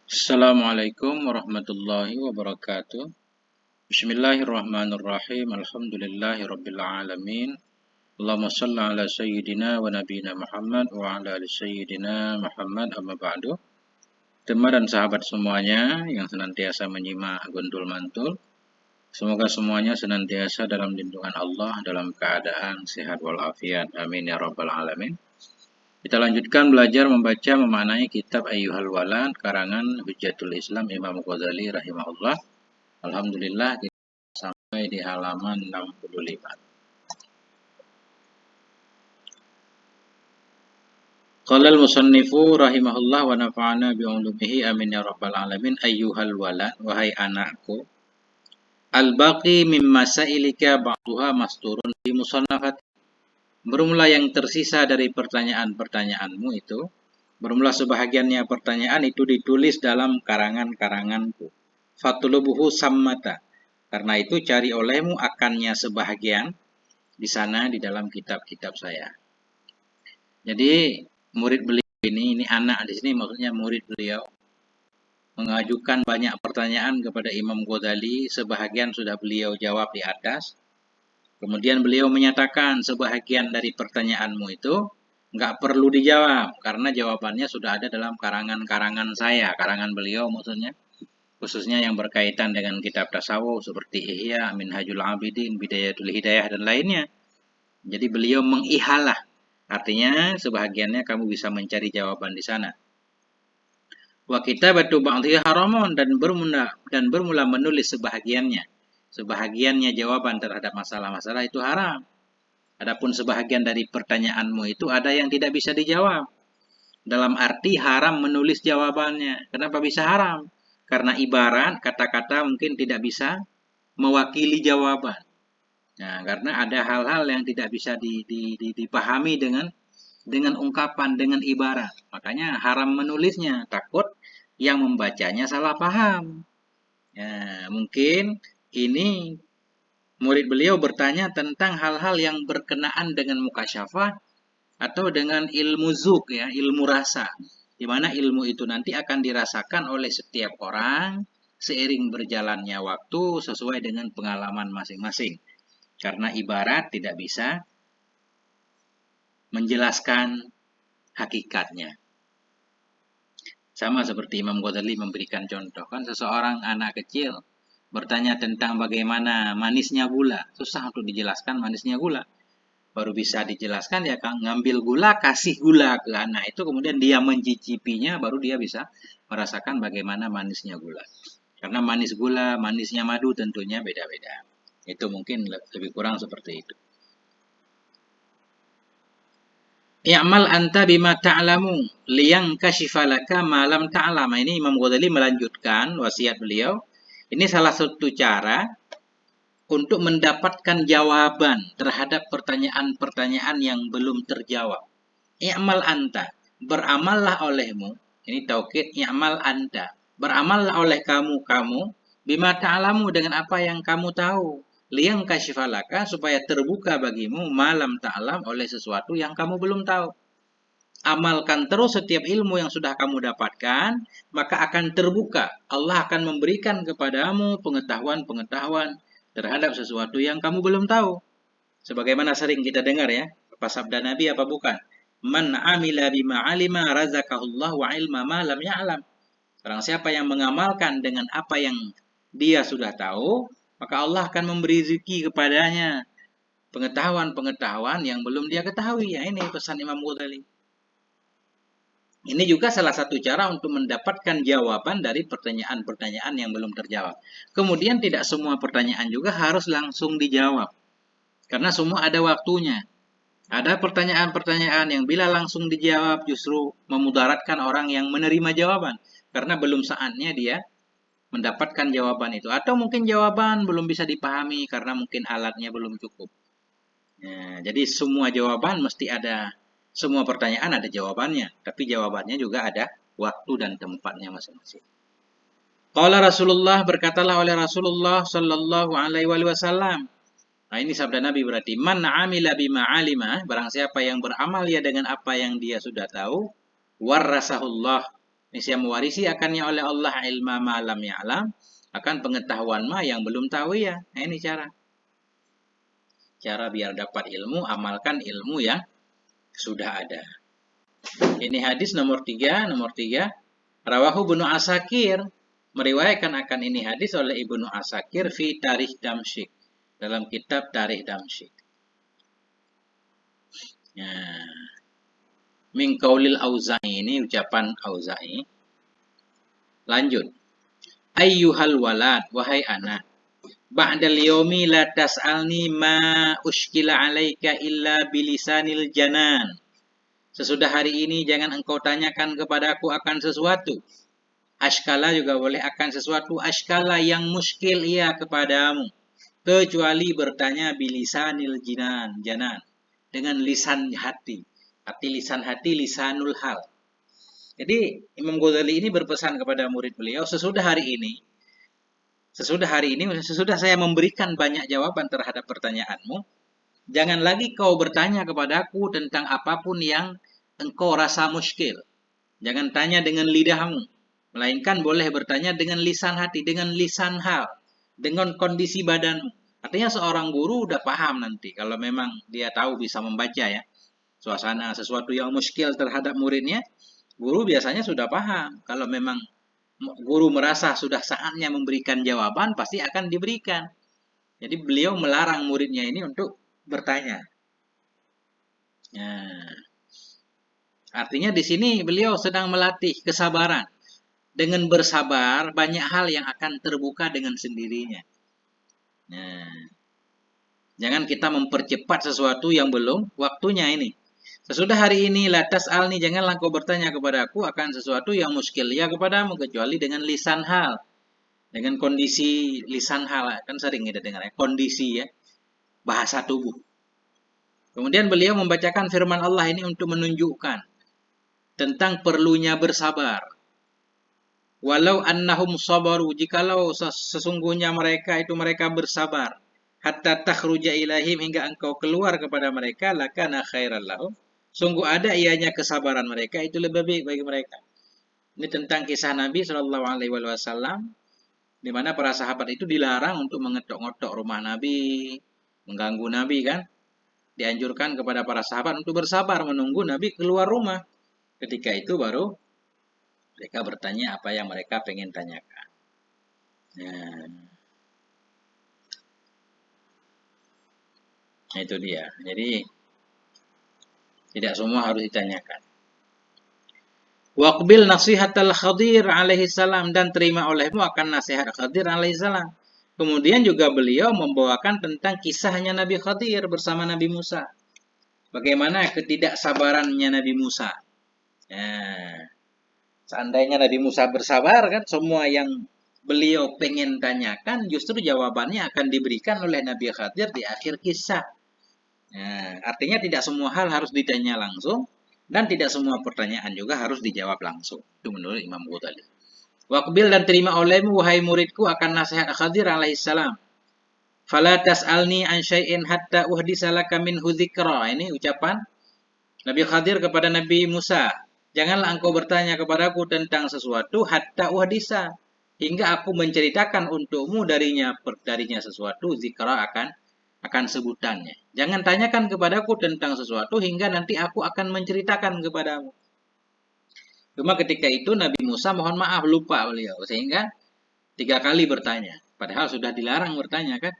Assalamualaikum warahmatullahi wabarakatuh. Bismillahirrahmanirrahim. Alhamdulillahi rabbil alamin. Allahumma shalli ala sayyidina wa nabiyina Muhammad wa ala ali sayyidina Muhammad amma ba'du. Teman dan sahabat semuanya yang senantiasa menyimak Gundul Mantul, semoga semuanya senantiasa dalam lindungan Allah dalam keadaan sehat walafiat. Amin ya rabbal alamin. Kita lanjutkan belajar membaca memaknai kitab Ayyuhal Walad karangan Hujjatul Islam Imam Ghazali rahimahullah. Alhamdulillah kita sampai di halaman 65. Qala al-musannifu rahimahullah wa nafa'ana bi ulumihi amin ya rabbal alamin. Ayyuhal walad, wahai anakku, al-baqi mimma sa'ilika ba'duha masturun di musannafat. Bermula yang tersisa dari pertanyaan-pertanyaanmu itu, bermula sebahagiannya pertanyaan itu ditulis dalam karangan-karanganku. Fatulubuhu sammata. Karena itu cari olehmu akannya sebahagian di sana di dalam kitab-kitab saya. Jadi murid beliau ini anak di sini maksudnya murid beliau mengajukan banyak pertanyaan kepada Imam Ghazali, sebahagian sudah beliau jawab di atas. Kemudian beliau menyatakan sebahagian dari pertanyaanmu itu nggak perlu dijawab karena jawabannya sudah ada dalam karangan-karangan saya, karangan beliau maksudnya, khususnya yang berkaitan dengan kitab tasawuf seperti Ihya, Minhajul Abidin, Bidayatul Hidayah dan lainnya. Jadi beliau mengihalah, artinya sebahagiannya kamu bisa mencari jawaban di sana. Wa kitabatu ba'dhi haramun, dan bermula menulis sebahagiannya jawaban terhadap masalah-masalah itu haram. Adapun sebahagian dari pertanyaanmu itu ada yang tidak bisa dijawab. Dalam arti haram menulis jawabannya. Kenapa bisa haram? Karena ibarat kata-kata mungkin tidak bisa mewakili jawaban. Nah, karena ada hal-hal yang tidak bisa dipahami dengan ungkapan, dengan ibarat. Makanya haram menulisnya. Takut yang membacanya salah paham. Ya, mungkin ini murid beliau bertanya tentang hal-hal yang berkenaan dengan mukasyafah atau dengan ilmu zuk, ya, ilmu rasa. Di mana ilmu itu nanti akan dirasakan oleh setiap orang seiring berjalannya waktu sesuai dengan pengalaman masing-masing. Karena ibarat tidak bisa menjelaskan hakikatnya. Sama seperti Imam Ghazali memberikan contoh, kan seseorang anak kecil bertanya tentang bagaimana manisnya gula. Susah untuk dijelaskan manisnya gula. Baru bisa dijelaskan ya kan, ngambil gula, kasih gula ke anak itu, kemudian dia mencicipinya, baru dia bisa merasakan bagaimana manisnya gula. Karena manis gula, manisnya madu tentunya beda-beda. Itu mungkin lebih kurang seperti itu. I'mal anta bima ta'lamu liyang kashifalaka ma lam ta'lam. Ini Imam Ghazali melanjutkan wasiat beliau. Ini salah satu cara untuk mendapatkan jawaban terhadap pertanyaan-pertanyaan yang belum terjawab. I'mal anta, beramallah olehmu. Ini taukid, i'mal anta. Beramallah oleh kamu bima ta'lamu dengan apa yang kamu tahu. Liyang kasyifalaka, supaya terbuka bagimu malam ta'lam oleh sesuatu yang kamu belum tahu. Amalkan terus setiap ilmu yang sudah kamu dapatkan, maka akan terbuka. Allah akan memberikan kepadamu pengetahuan-pengetahuan terhadap sesuatu yang kamu belum tahu. Sebagaimana sering kita dengar ya, apa sabda Nabi apa bukan? Man amila bima alima razaqahullah wa ilma ma lam ya'lam. Barang siapa yang mengamalkan dengan apa yang dia sudah tahu, maka Allah akan memberi rezeki kepadanya pengetahuan-pengetahuan yang belum dia ketahui. Ya, ini pesan Imam Ghazali. Ini juga salah satu cara untuk mendapatkan jawaban dari pertanyaan-pertanyaan yang belum terjawab. Kemudian tidak semua pertanyaan juga harus langsung dijawab. Karena semua ada waktunya. Ada pertanyaan-pertanyaan yang bila langsung dijawab justru memudaratkan orang yang menerima jawaban. Karena belum saatnya dia mendapatkan jawaban itu. Atau mungkin jawaban belum bisa dipahami karena mungkin alatnya belum cukup. Ya, jadi semua jawaban mesti ada. Semua pertanyaan ada jawabannya. Tapi jawabannya juga ada waktu dan tempatnya masing-masing. Qala Rasulullah, berkatalah oleh Rasulullah sallallahu alaihi wasallam. Nah, ini sabda Nabi berarti man amila bima alima, barang siapa yang beramal ya dengan apa yang dia sudah tahu, warasahullah, Niscaya mewarisi akannya oleh Allah ilma ma lam ya'lam, akan pengetahuan ma yang belum tahu ya. Nah, ini cara. Cara biar dapat ilmu, amalkan ilmu yang sudah ada. Ini hadis nomor 3, Rawahu Ibnu Asakir, meriwayatkan akan ini hadis oleh Ibnu Asakir fi Tarikh Damsyik, dalam kitab Tarikh Damsyik. Ya. Min qaulil Auza'i, ini ucapan Auza'i. Lanjut. Ayyuhal walad, wahai anak. Ba'dal yaumi la tas'alni ma ushkila alaika illa bilisanil janan. Sesudah hari ini jangan engkau tanyakan kepadaku akan sesuatu. Ashkala juga boleh, akan sesuatu ashkala yang muskil ia kepadamu. Kecuali bertanya bilisanil janan. Dengan lisan hati. Arti lisan hati, lisanul hal. Jadi Imam Ghazali ini berpesan kepada murid beliau, sesudah saya memberikan banyak jawaban terhadap pertanyaanmu, jangan lagi kau bertanya kepadaku tentang apapun yang engkau rasa muskil. Jangan tanya dengan lidahmu, melainkan boleh bertanya dengan lisan hati, dengan lisan hal, dengan kondisi badanmu. Artinya seorang guru udah paham nanti, kalau memang dia tahu bisa membaca ya, suasana sesuatu yang muskil terhadap muridnya, guru biasanya sudah paham. Kalau memang guru merasa sudah saatnya memberikan jawaban, pasti akan diberikan. Jadi beliau melarang muridnya ini untuk bertanya. Nah, artinya di sini beliau sedang melatih kesabaran. Dengan bersabar, banyak hal yang akan terbuka dengan sendirinya. Nah, jangan kita mempercepat sesuatu yang belum waktunya ini. Sesudah hari ini, latas alni, janganlah kau bertanya kepadaku akan sesuatu yang muskil ya kepadamu, kecuali dengan lisan hal. Dengan kondisi lisan hal, kan sering kita dengar ya, kondisi ya, bahasa tubuh. Kemudian beliau membacakan firman Allah ini untuk menunjukkan tentang perlunya bersabar. Walau annahum sabaru, jikalau sesungguhnya mereka bersabar, hatta takhruja ilahim, hingga engkau keluar kepada mereka, lakana khairan lahum, sungguh ada ianya kesabaran mereka itu lebih baik bagi mereka. Ini tentang kisah Nabi SAW, di mana para sahabat itu dilarang untuk mengetok-ngetok rumah Nabi, mengganggu Nabi kan. Dianjurkan kepada para sahabat untuk bersabar menunggu Nabi keluar rumah. Ketika itu baru mereka bertanya apa yang mereka pengen tanyakan. Nah, itu dia. Jadi tidak semua harus ditanyakan. Waqbil nasihatal Khadir alaihi salam, dan terima olehmu akan nasihat Khadir alaihi salam. Kemudian juga beliau membawakan tentang kisahnya Nabi Khadir bersama Nabi Musa. Bagaimana ketidaksabarannya Nabi Musa. Nah, seandainya Nabi Musa bersabar kan, semua yang beliau pengen tanyakan justru jawabannya akan diberikan oleh Nabi Khadir di akhir kisah. Nah, artinya tidak semua hal harus ditanya langsung, dan tidak semua pertanyaan juga harus dijawab langsung. Itu menurut Imam Ghazali. Waqbil, dan terima olehmu wahai muridku akan nasihat Khadir alaihissalam. Fala tas'alni an syai'in hatta uhdisa laka minhu dzikra. Ini ucapan Nabi Khadir kepada Nabi Musa. Janganlah engkau bertanya kepadaku tentang sesuatu hatta uhdisa, hingga aku menceritakan untukmu darinya sesuatu, zikra akan sebutannya. Jangan tanyakan kepadaku tentang sesuatu hingga nanti aku akan menceritakan kepadamu. Cuma ketika itu Nabi Musa mohon maaf lupa beliau, sehingga 3 kali bertanya. Padahal sudah dilarang bertanya kan.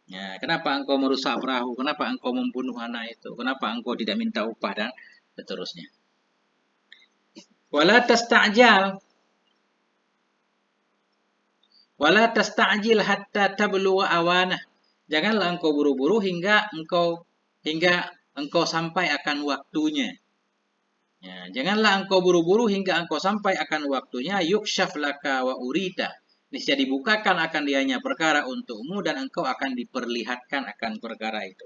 Ya, kenapa engkau merusak perahu? Kenapa engkau membunuh anak itu? Kenapa engkau tidak minta upah dan seterusnya. Wala tasta'jil hatta tablugha awanah. Janganlah engkau buru-buru hingga engkau sampai akan waktunya. Ya, janganlah engkau buru-buru hingga engkau sampai akan waktunya. Yukshaf laka wa urita. Niscaya dibukakan akan dianya perkara untukmu dan engkau akan diperlihatkan akan perkara itu.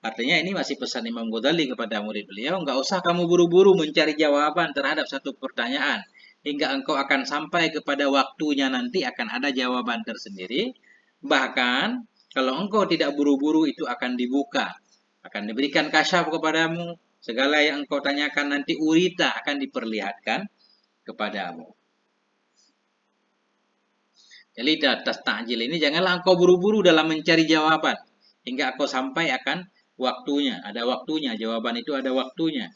Artinya ini masih pesan Imam Ghazali kepada murid beliau, enggak usah kamu buru-buru mencari jawaban terhadap satu pertanyaan. Hingga engkau akan sampai kepada waktunya nanti akan ada jawaban tersendiri. Bahkan kalau engkau tidak buru-buru itu akan dibuka. Akan diberikan kasyaf kepadamu. Segala yang engkau tanyakan nanti urita akan diperlihatkan kepadamu. Jadi atas ta'jil ini janganlah engkau buru-buru dalam mencari jawaban hingga engkau sampai akan waktunya. Ada waktunya, jawaban itu ada waktunya.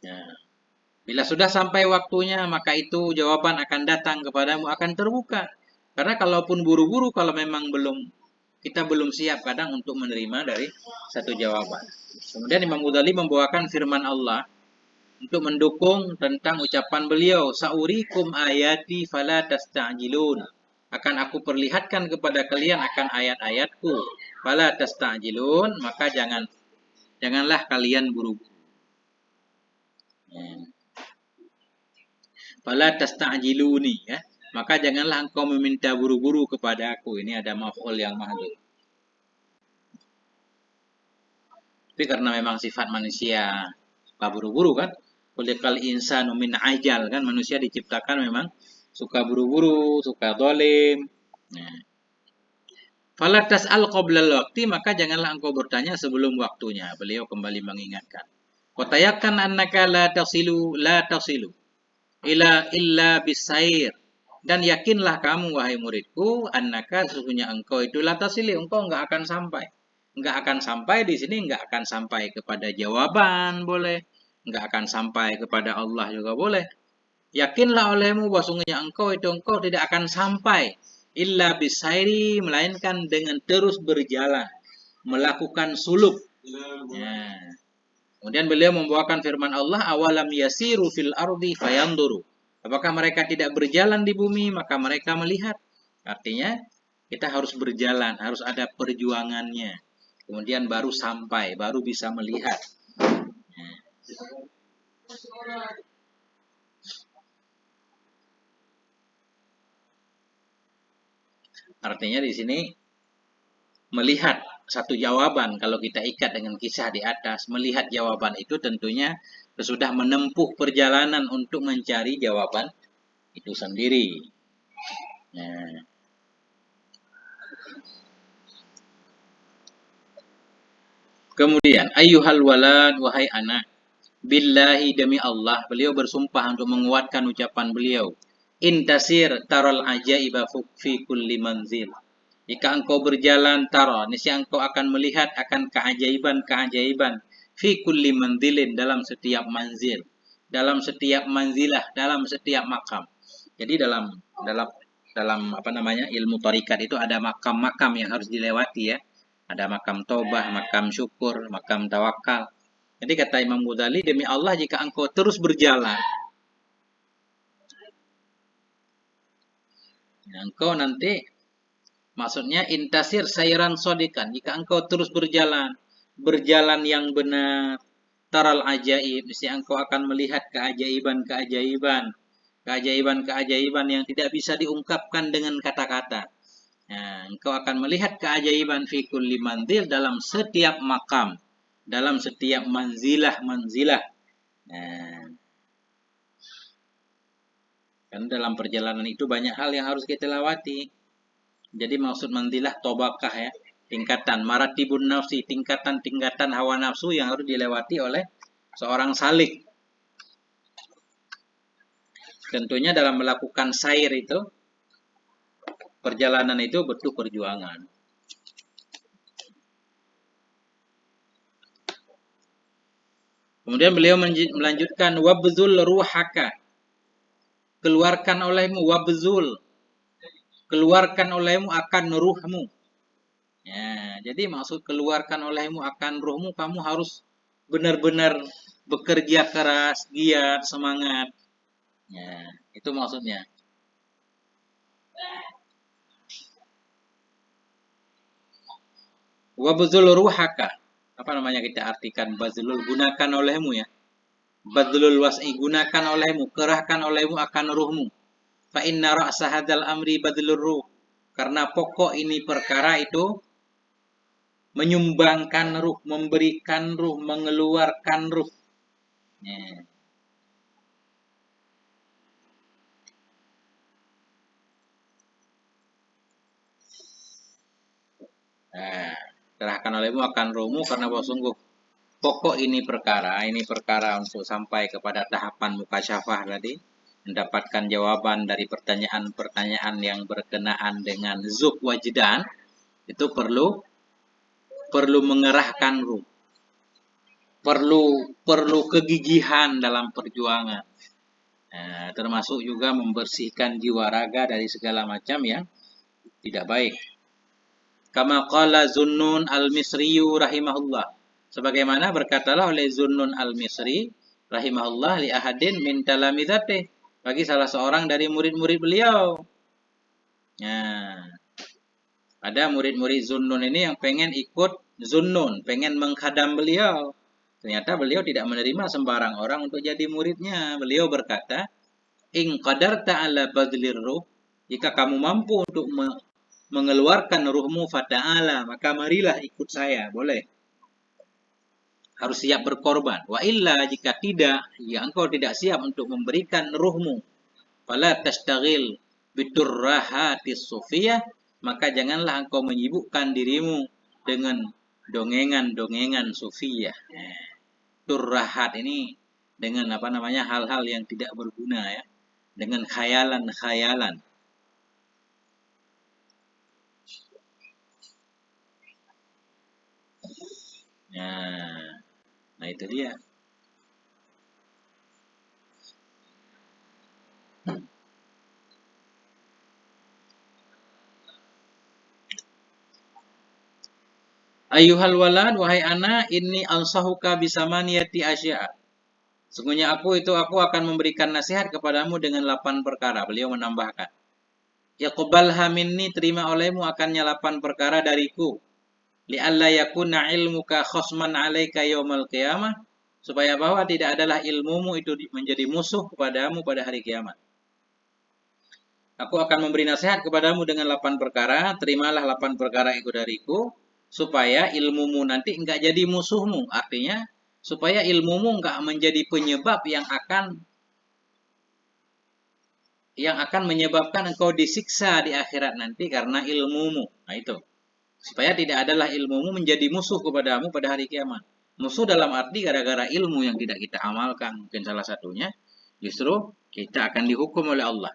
Ya. Bila sudah sampai waktunya, maka itu jawaban akan datang kepadamu, akan terbuka. Karena kalaupun buru-buru, kalau memang kita belum siap kadang untuk menerima dari satu jawaban. Kemudian Imam Ghazali membawakan firman Allah untuk mendukung tentang ucapan beliau, Sa'urikum ayati fala tasta'jilun. Akan aku perlihatkan kepada kalian akan ayat-ayatku. Fala tasta'jilun, maka janganlah kalian buru-buru. Fala tasta'jiluni, ya. Maka janganlah engkau meminta buru-buru kepada aku. Ini ada maf'ul yang mahdhuf. Tapi karena memang sifat manusia suka buru-buru kan, kulikal insanu min ajal kan, manusia diciptakan memang suka buru-buru, suka dolim. Nah. Fala tas'al qoblal waqti, maka janganlah engkau bertanya sebelum waktunya. Beliau kembali mengingatkan. Qatayakan annaka la tasilu illa bisair. Dan yakinlah kamu wahai muridku, annaka sesungguhnya engkau itu la tasili, engkau enggak akan sampai. Enggak akan sampai di sini, enggak akan sampai kepada jawaban, boleh. Enggak akan sampai kepada Allah juga boleh. Yakinlah olehmu bahwasanya engkau tidak akan sampai illa bisairi, melainkan dengan terus berjalan, melakukan suluk. Ya. Kemudian beliau membawakan firman Allah, awalam yasiru fil ardi fayanduru. Apakah mereka tidak berjalan di bumi, maka mereka melihat. Artinya kita harus berjalan, harus ada perjuangannya. Kemudian baru sampai, baru bisa melihat. Artinya di sini melihat satu jawaban, kalau kita ikat dengan kisah di atas, melihat jawaban itu tentunya sudah menempuh perjalanan untuk mencari jawaban itu sendiri. Nah. Kemudian, ayyuhal walad, wahai anak, billahi demi Allah, beliau bersumpah untuk menguatkan ucapan beliau. Intasir taral ajaiba fi kulli manzil. Jika engkau berjalan tara, niscaya engkau akan melihat akan keajaiban-keajaiban fi kulli manzilin, dalam setiap manzil, dalam setiap manzilah, dalam setiap makam. Jadi dalam ilmu tarikat itu ada makam-makam yang harus dilewati, ya. Ada makam taubah, makam syukur, makam tawakal. Jadi kata Imam Ghazali, demi Allah jika engkau terus berjalan, engkau nanti, maksudnya intasir sairan sodikan, jika engkau terus berjalan yang benar, taral ajaib, mesti engkau akan melihat keajaiban yang tidak bisa diungkapkan dengan kata-kata. Nah, engkau akan melihat keajaiban fi kulli manzil, dalam setiap makam, dalam setiap manzilah. Nah, kan dalam perjalanan itu banyak hal yang harus kita lewati. Jadi maksud manzilah tobakah, ya, tingkatan maratibun nafsi, tingkatan hawa nafsu yang harus dilewati oleh seorang salik. Tentunya dalam melakukan sair itu, perjalanan itu butuh perjuangan. Kemudian beliau melanjutkan, wabzul ruhaka, keluarkan olehmu, wabzul, keluarkan olehmu akan ruhmu. Ya, jadi maksud keluarkan olehmu akan ruhmu, kamu harus benar-benar bekerja keras, giat, semangat. Ya, itu maksudnya. Wabzul ruhaka, apa namanya kita artikan bazlul, gunakan olehmu, ya. Badlul was'i, gunakan olehmu, kerahkan olehmu akan ruhmu. Fa inna ra'sa hadzal amri badlur ruh. Karena pokok ini perkara itu menyumbangkan ruh, memberikan ruh, mengeluarkan ruh. Ya. Nah, kerahkan olehmu akan ruhmu, karena bahwa sungguh pokok ini perkara untuk sampai kepada tahapan mukasyafah tadi, mendapatkan jawaban dari pertanyaan-pertanyaan yang berkenaan dengan zuk wajdan, itu perlu mengerahkan ruh, perlu kegigihan dalam perjuangan. Nah, termasuk juga membersihkan jiwa raga dari segala macam yang tidak baik. Kama qala Zunnun al-Misriyu rahimahullah. Sebagaimana berkatalah oleh Zunnun al-Misri rahimahullah li ahadin min talamizatih, bagi salah seorang dari murid-murid beliau. Nah, ada murid-murid Zunnun ini yang pengen ikut Zunnun, pengen menghadam beliau. Ternyata beliau tidak menerima sembarang orang untuk jadi muridnya. Beliau berkata, "In qadarta ala badlir ruh," jika kamu mampu untuk mengeluarkan ruhmu, fata'ala, maka marilah ikut saya, boleh. Harus siap berkorban. Wa illa, jika tidak, ya engkau tidak siap untuk memberikan ruhmu, fala tastaghil biturrahatis sufiyah, maka janganlah engkau menyibukkan dirimu dengan dongengan-dongengan sufiyah. Turrahat ini dengan hal-hal yang tidak berguna, ya, dengan khayalan-khayalan. Nah itu dia. Ayuhal walad, wahai anak, inni ansahuka bisamaniyati asya. Sungguhnya aku akan memberikan nasihat kepadamu dengan 8 perkara. Beliau menambahkan, yaqbalha minni, terima olehmu akannya 8 perkara dariku. Li'alla yakuna ilmuka khosman alaika yaumal qiyamah, supaya bahwa tidak adalah ilmumu itu menjadi musuh kepadamu pada hari kiamat. Aku akan memberi nasihat kepadamu dengan 8 perkara, terimalah 8 perkara itu dariku, supaya ilmumu nanti enggak jadi musuhmu. Artinya, supaya ilmumu enggak menjadi penyebab yang akan menyebabkan engkau disiksa di akhirat nanti karena ilmumu. Nah itu. Supaya tidak adalah ilmumu menjadi musuh kepadamu pada hari kiamat. Musuh dalam arti gara-gara ilmu yang tidak kita amalkan. Mungkin salah satunya, justru kita akan dihukum oleh Allah.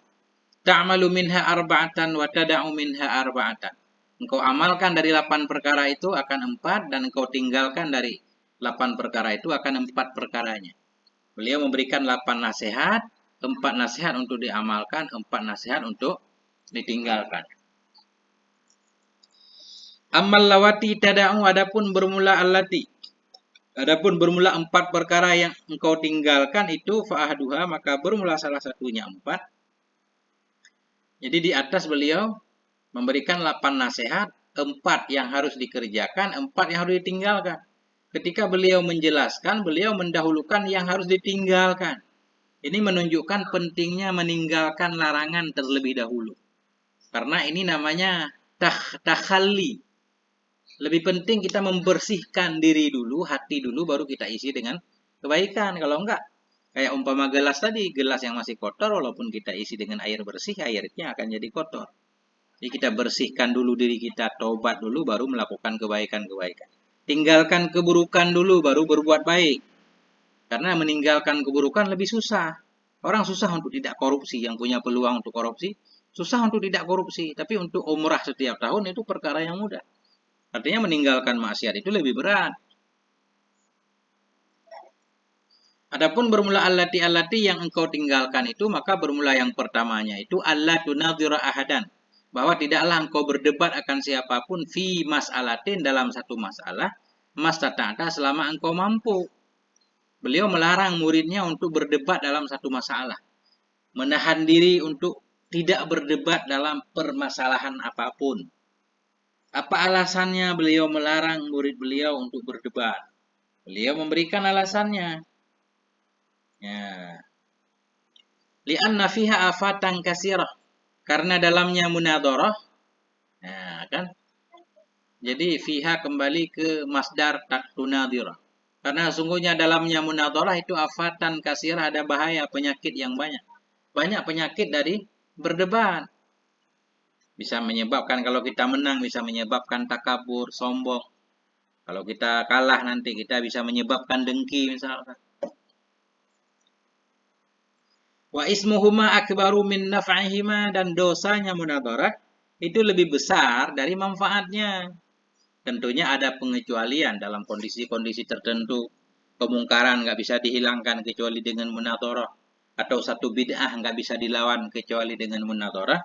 Ta'malu minha arba'atan wa tada'u minha arba'atan. Engkau amalkan dari 8 perkara itu akan 4, dan engkau tinggalkan dari 8 perkara itu akan 4 perkaranya. Beliau memberikan 8 nasihat, 4 nasihat untuk diamalkan, 4 nasihat untuk ditinggalkan. Amal lawati tada'u, adapun bermula allati. Adapun bermula 4 perkara yang engkau tinggalkan itu, fa'ahduha, maka bermula salah satunya 4. Jadi di atas beliau memberikan 8 nasihat, 4 yang harus dikerjakan, 4 yang harus ditinggalkan. Ketika beliau menjelaskan, beliau mendahulukan yang harus ditinggalkan. Ini menunjukkan pentingnya meninggalkan larangan terlebih dahulu. Karena ini namanya takhalli. Lebih penting kita membersihkan diri dulu, hati dulu, baru kita isi dengan kebaikan. Kalau enggak, kayak umpama gelas tadi, gelas yang masih kotor, walaupun kita isi dengan air bersih, airnya akan jadi kotor. Jadi kita bersihkan dulu diri kita, taubat dulu, baru melakukan kebaikan-kebaikan. Tinggalkan keburukan dulu, baru berbuat baik. Karena meninggalkan keburukan lebih susah. Orang susah untuk tidak korupsi, yang punya peluang untuk korupsi, susah untuk tidak korupsi. Tapi untuk umrah setiap tahun itu perkara yang mudah. Artinya meninggalkan maksiat itu lebih berat. Adapun bermula allati yang engkau tinggalkan itu, maka bermula yang pertamanya itu alla tunadhira ahadan, bahwa tidaklah engkau berdebat akan siapapun fi mas'alatin, dalam satu masalah, mastata'ta, selama engkau mampu. Beliau melarang muridnya untuk berdebat dalam satu masalah. Menahan diri untuk tidak berdebat dalam permasalahan apapun. Apa alasannya beliau melarang murid beliau untuk berdebat? Beliau memberikan alasannya. Ya. Li'anna fiha afatan kasirah. Karena dalamnya munadharah. Nah, kan? Jadi fiha kembali ke masdar tunadhirah. Karena sungguhnya dalamnya munadharah itu afatan kasirah, ada bahaya, penyakit yang banyak. Banyak penyakit dari berdebat. Bisa menyebabkan, kalau kita menang, bisa menyebabkan takabur, sombong. Kalau kita kalah nanti kita bisa menyebabkan dengki misalkan. Wa ismuhuma akbaru min naf'ihima, dan dosanya munadharah itu lebih besar dari manfaatnya. Tentunya ada pengecualian dalam kondisi-kondisi tertentu. Kemungkaran nggak bisa dihilangkan kecuali dengan munadharah. Atau satu bid'ah nggak bisa dilawan kecuali dengan munadharah.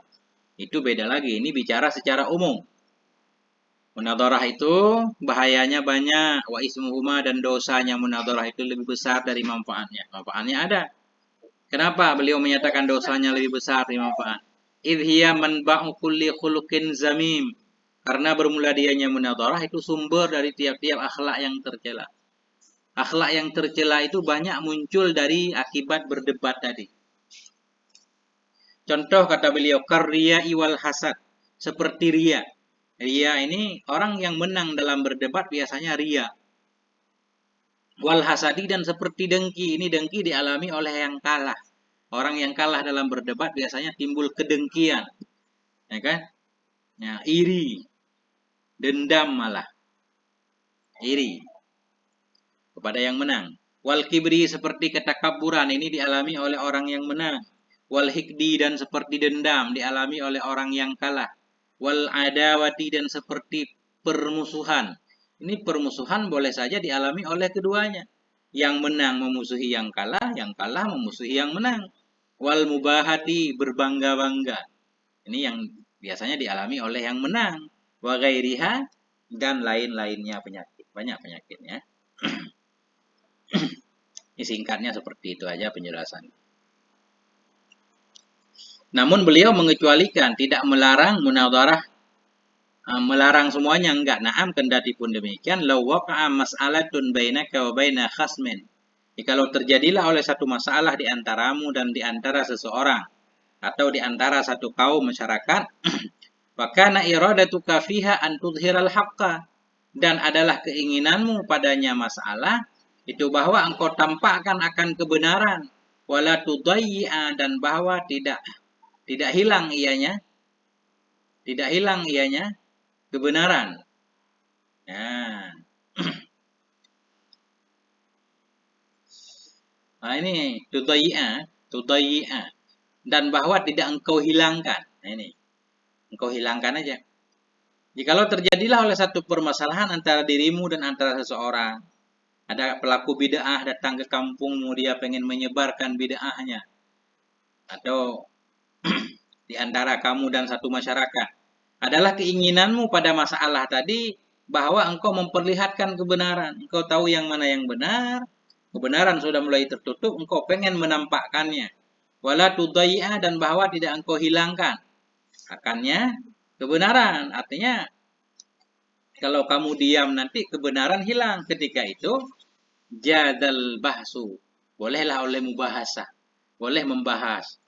Itu beda lagi. Ini bicara secara umum. Munadharah itu bahayanya banyak. Wa ismuhuma, dan dosanya munadharah itu lebih besar dari manfaatnya. Manfaatnya ada. Kenapa beliau menyatakan dosanya lebih besar dari manfaat? Idhiya manba'u kulli khuluqin zamim. Karena bermula dianya munadharah itu sumber dari tiap-tiap akhlak yang tercela. Akhlak yang tercela itu banyak muncul dari akibat berdebat tadi. Contoh kata beliau, karya iwal hasad. Seperti ria. Ria ini orang yang menang dalam berdebat biasanya ria. Wal hasadi, dan seperti dengki. Ini dengki dialami oleh yang kalah. Orang yang kalah dalam berdebat biasanya timbul kedengkian. Ya kan? Ya, iri. Dendam malah. Iri kepada yang menang. Wal kibri, seperti ketakaburan, ini dialami oleh orang yang menang. Wal hikdi, dan seperti dendam dialami oleh orang yang kalah. Wal adawati, dan seperti permusuhan. Ini permusuhan boleh saja dialami oleh keduanya. Yang menang memusuhi yang kalah memusuhi yang menang. Wal mubahati, berbangga-bangga. Ini yang biasanya dialami oleh yang menang. Wa ghairiha, dan lain-lainnya penyakit. Banyak penyakitnya. Ini singkatnya seperti itu aja penjelasan. Namun beliau mengecualikan, tidak melarang munadharah, melarang semuanya, enggak. Naam, kendati pun demikian, law waqa'a mas'alatun bainaka wa baina khasmin. Kalau terjadilah oleh satu masalah di antaramu dan di antara seseorang atau di antara satu kaum masyarakat, wa kana iradatuka fiha an tudhiral haqqa, dan adalah keinginanmu padanya masalah itu bahwa engkau tampakkan akan kebenaran, wala tudayyi'a, dan bahwa tidak hilang ianya, kebenaran. Nah, nah ini tudayyi'a, dan bahwa tidak engkau hilangkan. Nah, ini engkau hilangkan aja. Jikalau terjadilah oleh satu permasalahan antara dirimu dan antara seseorang, ada pelaku bid'ah datang ke kampungmu, dia pengen menyebarkan bid'ahnya, atau di antara kamu dan satu masyarakat, adalah keinginanmu pada masalah tadi bahwa engkau memperlihatkan kebenaran. Engkau tahu yang mana yang benar, kebenaran sudah mulai tertutup, engkau pengen menampakkannya. Wala tudayyi'a, dan bahwa tidak engkau hilangkan akannya kebenaran. Artinya kalau kamu diam nanti kebenaran hilang. Ketika itu jadal bahsu, bolehlah oleh mubahasah, boleh membahas.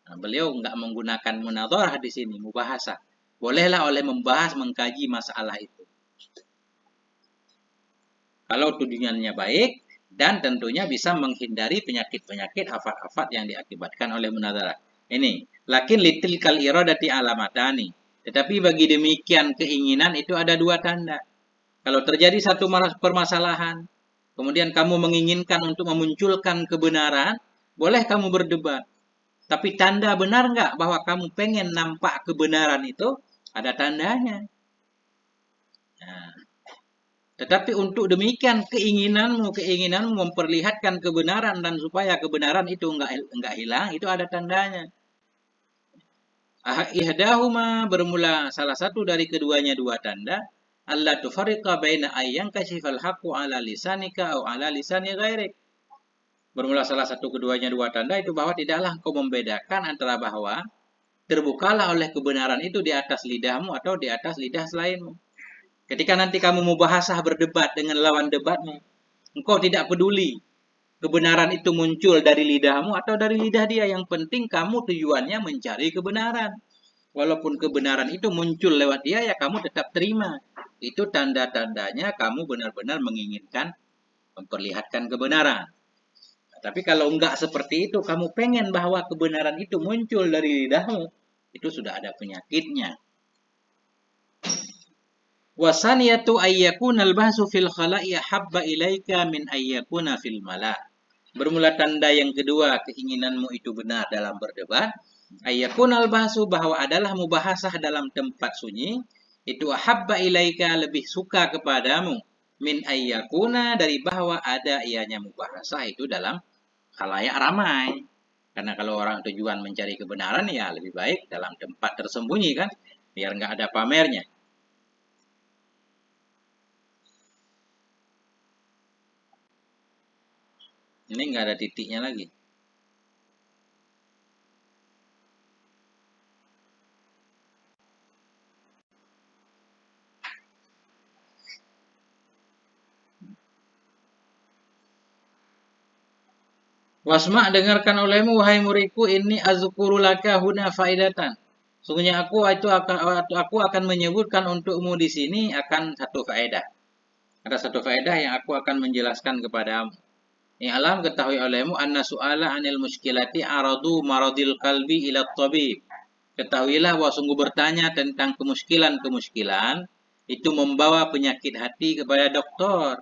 Nah, beliau nggak menggunakan munadharah di sini, mubahasah. Bolehlah oleh membahas, mengkaji masalah itu. Kalau tudingannya baik dan tentunya bisa menghindari penyakit-penyakit afat-afat yang diakibatkan oleh munadharah. Ini, lakin litil kal iradati alamatani. Tetapi bagi demikian keinginan itu ada dua tanda. Kalau terjadi satu permasalahan, kemudian kamu menginginkan untuk memunculkan kebenaran, boleh kamu berdebat. Tapi tanda benar nggak bahwa kamu pengen nampak kebenaran itu? Ada tandanya. Nah, tetapi untuk demikian keinginanmu memperlihatkan kebenaran dan supaya kebenaran itu enggak hilang, itu ada tandanya. Ihdahuma, bermula salah satu dari keduanya dua tanda. Allah tufarriqa baina ayyan kashifal haqqu ala lisanika atau ala lisani ghairik. Bermula salah satu keduanya dua tanda itu bahwa tidaklah kau membedakan antara bahwa terbukalah oleh kebenaran itu di atas lidahmu atau di atas lidah selainmu. Ketika nanti kamu mubahasah berdebat dengan lawan debatmu, engkau tidak peduli kebenaran itu muncul dari lidahmu atau dari lidah dia. Yang penting kamu tujuannya mencari kebenaran. Walaupun kebenaran itu muncul lewat dia, ya kamu tetap terima. Itu tanda-tandanya kamu benar-benar menginginkan memperlihatkan kebenaran. Nah, tapi kalau enggak seperti itu, kamu pengen bahwa kebenaran itu muncul dari lidahmu, itu sudah ada penyakitnya. Wasaniyatu ayyakuna al-bahsu fil khala'i habba ilaika min ayyakuna fil mala. Bermula tanda yang kedua, keinginanmu itu benar dalam berdebat. Ayyakuna al-bahsu, bahwa adalah mubahasah dalam tempat sunyi. Itu habba ilaika, lebih suka kepadamu. Min ayyakuna, dari bahwa ada ianya mubahasah itu dalam khalayak ramai. Karena kalau orang tujuan mencari kebenaran, ya lebih baik dalam tempat tersembunyi kan. Biar nggak ada pamernya. Ini nggak ada titiknya lagi. Wasma, dengarkan olehmu wahai muridku, ini azkurulaka huna faidatan. Sungguhnya aku akan menyebutkan untukmu di sini akan satu faedah. Ada satu faedah yang aku akan menjelaskan kepadamu. Alam, ketahui olehmu anna su'ala anil muskilati aradu maradil kalbi ila tabib. Ketahuilah bahwa sungguh bertanya tentang kemuskilan-kemuskilan itu membawa penyakit hati kepada dokter.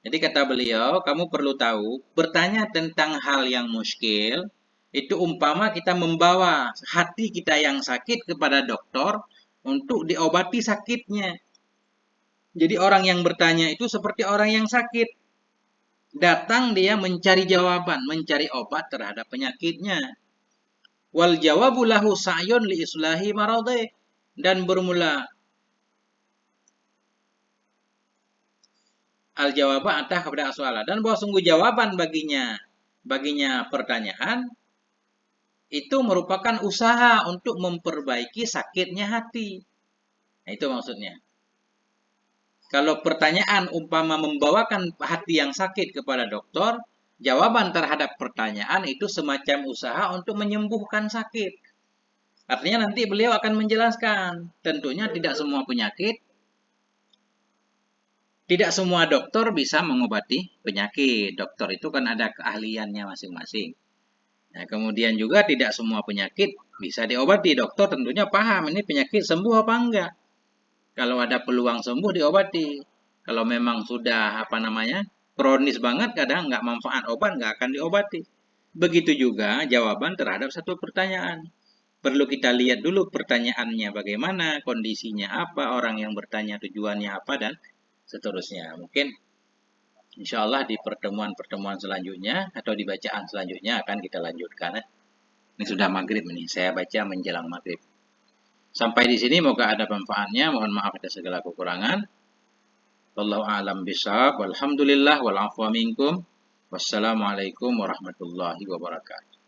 Jadi kata beliau, kamu perlu tahu, bertanya tentang hal yang muskil, itu umpama kita membawa hati kita yang sakit kepada dokter untuk diobati sakitnya. Jadi orang yang bertanya itu seperti orang yang sakit. Datang dia mencari jawaban, mencari obat terhadap penyakitnya. Wal jawabu lahu sa'yun li islahi maradhi. Dan bermula al-jawabah atah kepada soalan. Dan bahwa sungguh jawaban baginya pertanyaan itu merupakan usaha untuk memperbaiki sakitnya hati. Nah, itu maksudnya. Kalau pertanyaan umpama membawakan hati yang sakit kepada dokter, jawaban terhadap pertanyaan itu semacam usaha untuk menyembuhkan sakit. Artinya nanti beliau akan menjelaskan, tentunya tidak semua penyakit, tidak semua dokter bisa mengobati penyakit. Dokter itu kan ada keahliannya masing-masing. Nah, kemudian juga tidak semua penyakit bisa diobati. Dokter tentunya paham ini penyakit sembuh apa enggak. Kalau ada peluang sembuh diobati. Kalau memang sudah kronis banget, kadang nggak manfaat obat, nggak akan diobati. Begitu juga jawaban terhadap satu pertanyaan. Perlu kita lihat dulu pertanyaannya bagaimana, kondisinya apa, orang yang bertanya tujuannya apa, dan seterusnya. Mungkin insya Allah di pertemuan-pertemuan selanjutnya atau di bacaan selanjutnya akan kita lanjutkan. Ini sudah maghrib nih, saya baca menjelang maghrib. Sampai di sini moga ada manfaatnya. Mohon maaf atas segala kekurangan. Wallahu a'lam bishawab. Walhamdulillah wal afwa minkum. Wassalamualaikum warahmatullahi wabarakatuh.